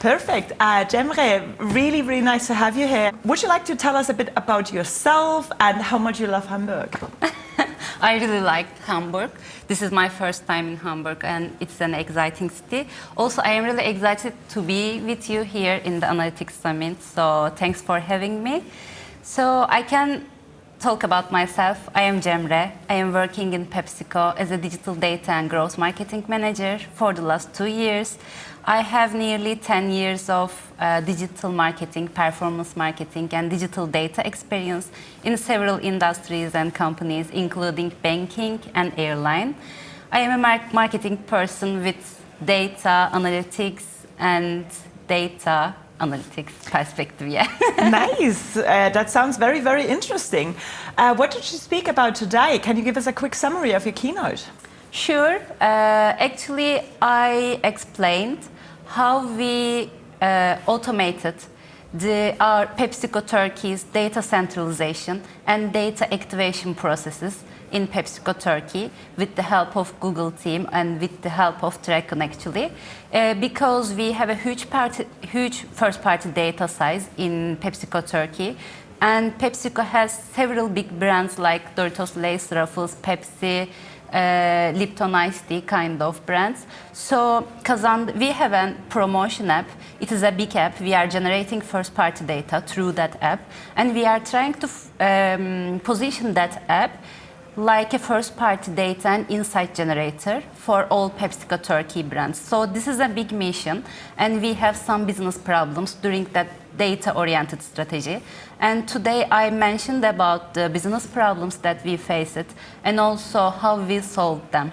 Perfect. Cemre, really, really nice to have you here. Would you like to tell us a bit about yourself and how much you love Hamburg? I really like Hamburg. This is my first time in Hamburg and it's an exciting city. Also, I am really excited to be with you here in the Analytics Summit. So thanks for having me. So I can talk about myself. I am Cemre. I am working in PepsiCo as a digital data and growth marketing manager for the last 2 years. I have nearly 10 years of digital marketing, performance marketing, and digital data experience in several industries and companies, including banking and airline. I am a marketing person with data analytics and data analytics perspective, yeah. Nice. That sounds very, very interesting. What did you speak about today? Can you give us a quick summary of your keynote? Sure. Actually, I explained how we automated our PepsiCo Turkey's data centralization and data activation processes in PepsiCo Turkey with the help of Google team and with the help of TRKKN actually, because we have a huge first-party data size in PepsiCo Turkey, and PepsiCo has several big brands like Doritos, Lay's, Ruffles, Pepsi, Lipton iced tea kind of brands. So we have a promotion app. It is a big app. We are generating first-party data through that app, and we are trying to position that app like a first-party data and insight generator for all PepsiCo Turkey brands. So this is a big mission, and we have some business problems during that data-oriented strategy. And today I mentioned about the business problems that we faced and also how we solved them.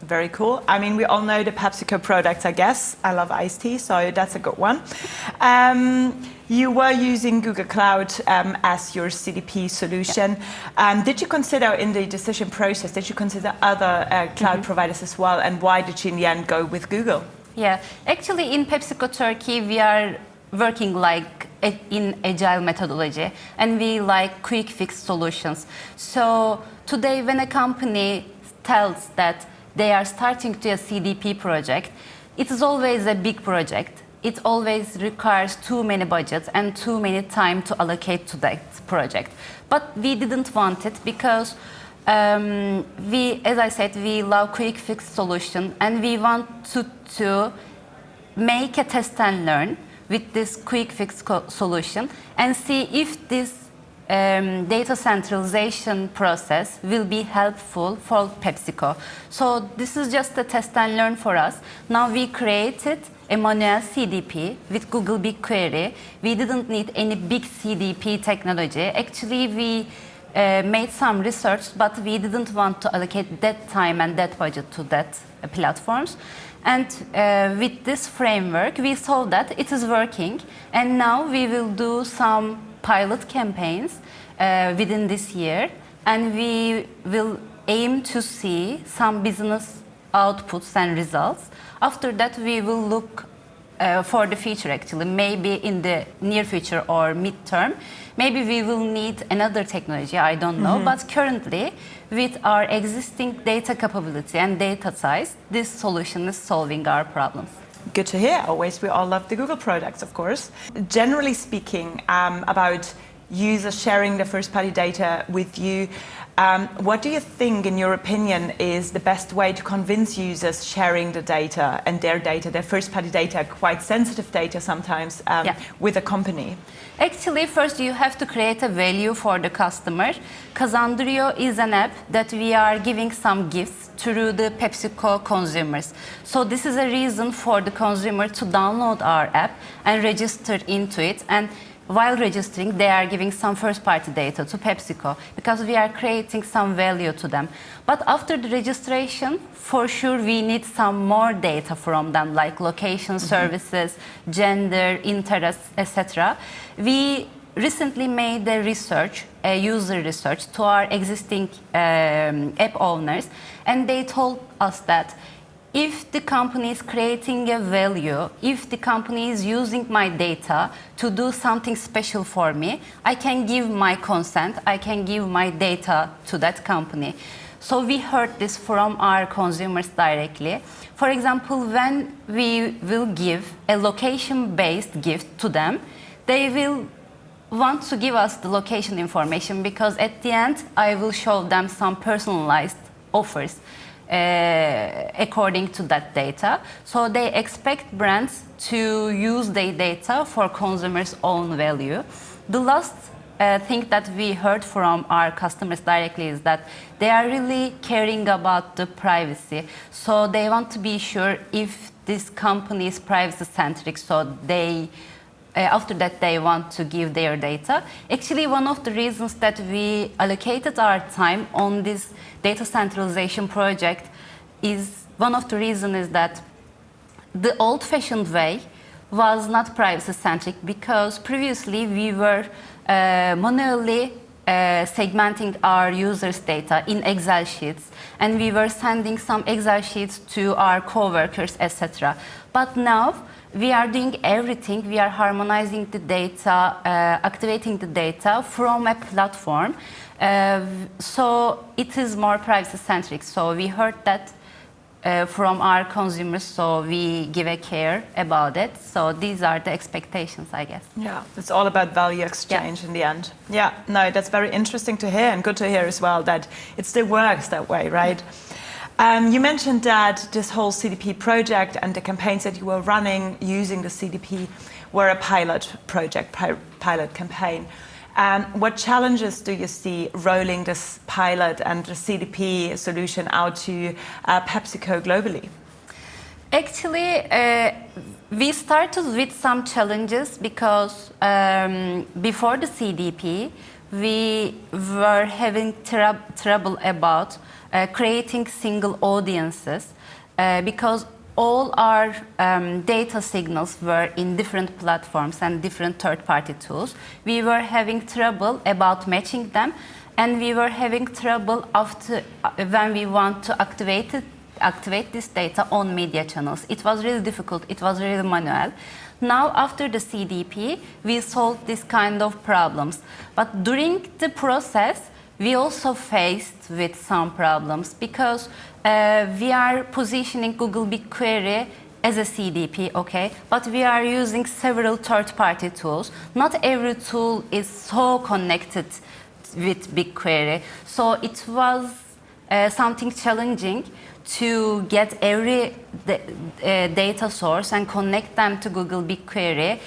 Very cool. I mean, we all know the PepsiCo products, I guess. I love iced tea, so that's a good one. You were using Google Cloud as your CDP solution. Yeah. Did you consider in the decision process, did you consider other cloud providers as well? And why did you in the end go with Google? Yeah, actually in PepsiCo Turkey, we are working like in agile methodology and we like quick fix solutions. So today when a company tells that they are starting to a CDP project, it is always a big project. It always requires too many budgets and too many time to allocate to that project. But we didn't want it because as I said, we love quick fix solution and we want to make a test and learn with this quick fix solution and see if this data centralization process will be helpful for PepsiCo. So this is just a test and learn for us. Now we created a manual CDP with Google BigQuery. We didn't need any big CDP technology. Actually, we made some research, but we didn't want to allocate that time and that budget to that platforms. And with this framework, we saw that it is working. And now we will do some pilot campaigns within this year. And we will aim to see some business outputs and results. After that, we will look for the future actually, maybe in the near future or mid-term. Maybe we will need another technology, I don't know. But currently, with our existing data capability and data size, this solution is solving our problems. Good to hear. Always, we all love the Google products, of course. Generally speaking, about users sharing the first-party data with you, what do you think, in your opinion, is the best way to convince users sharing the data and their first-party data, quite sensitive data sometimes, with a company? Actually, first you have to create a value for the customer. KazandıRio is an app that we are giving some gifts through the PepsiCo consumers. So this is a reason for the consumer to download our app and register into it. And while registering, they are giving some first-party data to PepsiCo because we are creating some value to them. But after the registration, for sure we need some more data from them, like location, services, gender, interests, etc. We recently made a user research to our existing app owners, and they told us that if the company is creating a value, if the company is using my data to do something special for me, I can give my consent, I can give my data to that company. So we heard this from our consumers directly. For example, when we will give a location-based gift to them, they will want to give us the location information, because at the end I will show them some personalized offers according to that data. So they expect brands to use their data for consumers' own value. The last thing that we heard from our customers directly is that they are really caring about the privacy. So they want to be sure if this company is privacy-centric, so they after that they want to give their data. Actually, one of the reasons that we allocated our time on this data centralization project is, one of the reasons is that the old-fashioned way was not privacy-centric, because previously we were manually segmenting our users' data in Excel sheets, and we were sending some Excel sheets to our co-workers, etc. But now we are doing everything. We are harmonizing the data, activating the data from a platform. So it is more privacy-centric. So we heard that from our consumers, so we give a care about it. So these are the expectations, I guess. Yeah, it's all about value exchange in the end. Yeah, no, that's very interesting to hear, and good to hear as well that it still works that way, right? You mentioned that this whole CDP project and the campaigns that you were running using the CDP were a pilot project, pilot campaign. What challenges do you see rolling this pilot and the CDP solution out to PepsiCo globally? Actually, we started with some challenges because before the CDP, we were having trouble about creating single audiences because all our data signals were in different platforms and different third-party tools. We were having trouble about matching them, and we were having trouble after when we want to activate this data on media channels. It was really difficult. It was really manual. Now, after the CDP, we solved this kind of problems. But during the process, we also faced with some problems because we are positioning Google BigQuery as a CDP, okay? But we are using several third-party tools. Not every tool is so connected with BigQuery. So it was something challenging to get every data source and connect them to Google BigQuery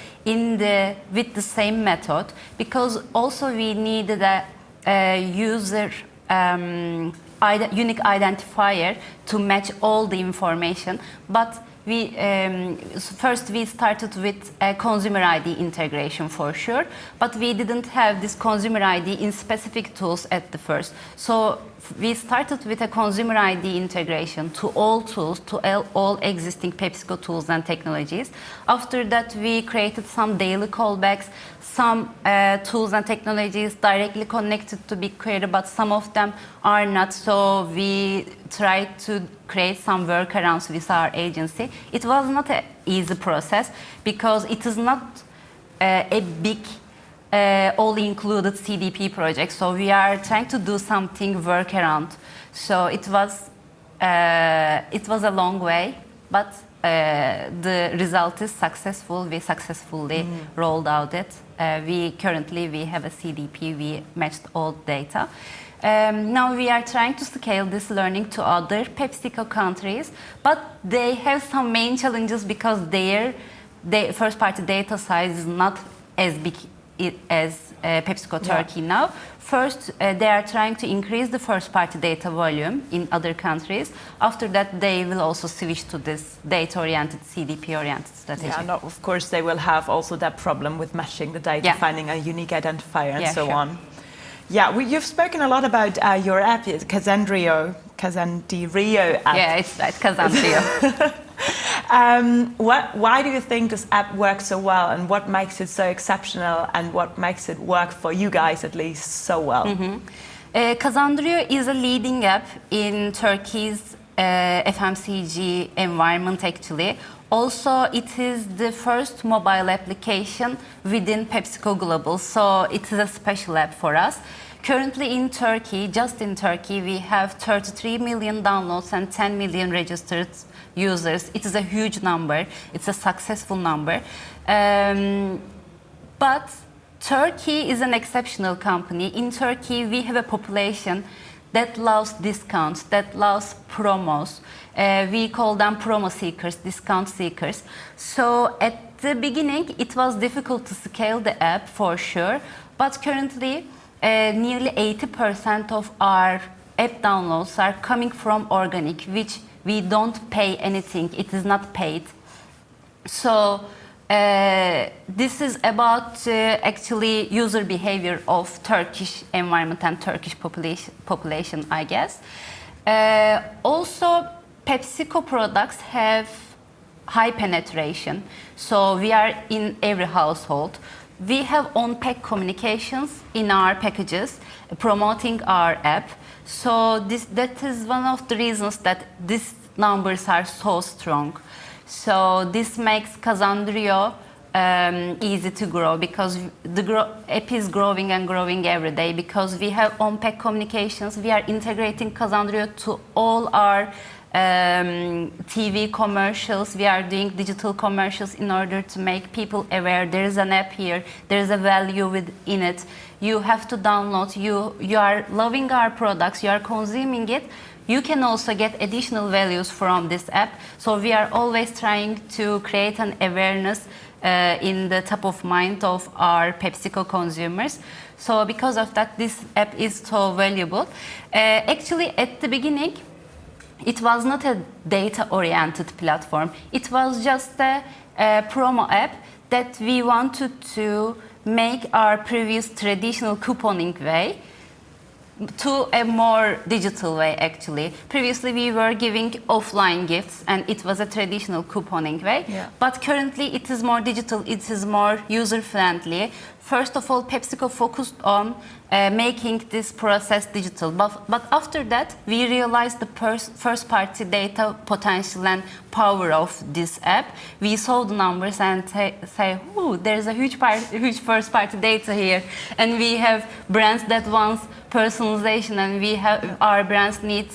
with the same method, because also we needed a user unique identifier to match all the information. But first we started with a consumer ID integration for sure, but we didn't have this consumer ID in specific tools at the first. So we started with a consumer ID integration to all tools, to all existing PepsiCo tools and technologies. After that, we created some daily callbacks, some tools and technologies directly connected to BigQuery, but some of them are not. So we tried to create some workarounds with our agency. It was not an easy process because it is not a big all-included CDP project. So we are trying to do something workaround. So it was a long way, but the result is successful. We successfully rolled out it. Currently we have a CDP. We matched all data. Now we are trying to scale this learning to other PepsiCo countries, but they have some main challenges because their first-party data size is not as big as PepsiCo Turkey now. First, they are trying to increase the first-party data volume in other countries. After that, they will also switch to this data-oriented, CDP-oriented strategy. Yeah, no, of course, they will have also that problem with matching the data, finding a unique identifier, and so on. Yeah, you've spoken a lot about your app, KazandıRio app. Yeah, it's KazandıRio. Why do you think this app works so well, and what makes it so exceptional, and what makes it work for you guys at least so well? KazandıRio is a leading app in Turkey's FMCG environment actually. Also, it is the first mobile application within PepsiCo Global, so it is a special app for us. Currently in Turkey, just in Turkey, we have 33 million downloads and 10 million registered users. It is a huge number. It's a successful number. But Turkey is an exceptional company. In Turkey, we have a population that loves discounts, that loves promos. We call them promo seekers, discount seekers. So at the beginning, it was difficult to scale the app for sure. But currently, nearly 80% of our app downloads are coming from organic, which we don't pay anything. It is not paid. So this is about actually user behavior of Turkish environment and Turkish population, I guess. Also, PepsiCo products have high penetration. So we are in every household. We have on-pack communications in our packages promoting our app. So that is one of the reasons that these numbers are so strong. So this makes KazandıRio easy to grow because the app is growing and growing every day because we have on-pack communications. We are integrating KazandıRio to all our TV commercials. We are doing digital commercials in order to make people aware there is an app here, there is a value within it. You have to download, you are loving our products, you are consuming it. You can also get additional values from this app. So we are always trying to create an awareness in the top of mind of our PepsiCo consumers. So because of that, this app is so valuable. Actually, at the beginning, it was not a data-oriented platform. It was just a promo app that we wanted to make our previous traditional couponing way to a more digital way, actually. Previously, we were giving offline gifts, and it was a traditional couponing way. Yeah. But currently, it is more digital, it is more user-friendly. First of all, PepsiCo focused on making this process digital. But after that, we realized the first-party data potential and power of this app. We saw the numbers and say, "Ooh, there's a huge first-party data here." And we have brands that want personalization, and we have our brands need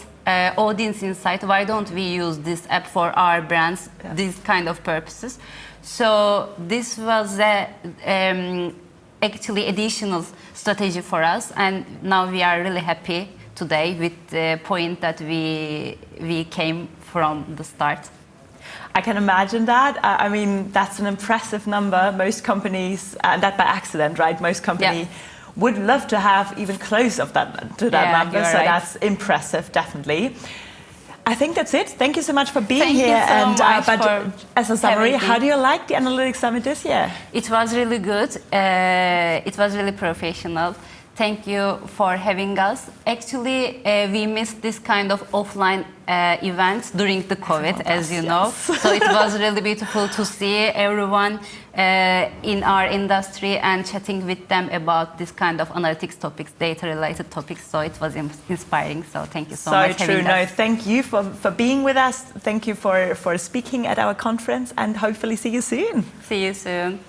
audience insight. Why don't we use this app for our brands, these kind of purposes? So this was actually additional strategy for us, and now we are really happy today with the point that we came from the start. I can imagine that. I mean, that's an impressive number. Most companies, and that by accident, right? Most companies would love to have even close of that number. So right. That's impressive, definitely. I think that's it. Thank you so much for being here. Thank you so much but as a summary, how do you like the Analytics Summit this year? It was really good. It was really professional. Thank you for having us. Actually, we missed this kind of offline events during the COVID, as you know. So it was really beautiful to see everyone in our industry and chatting with them about this kind of analytics topics, data-related topics. So it was inspiring. So thank you so much. So true. No, thank you for being with us. Thank you for speaking at our conference, and hopefully see you soon. See you soon.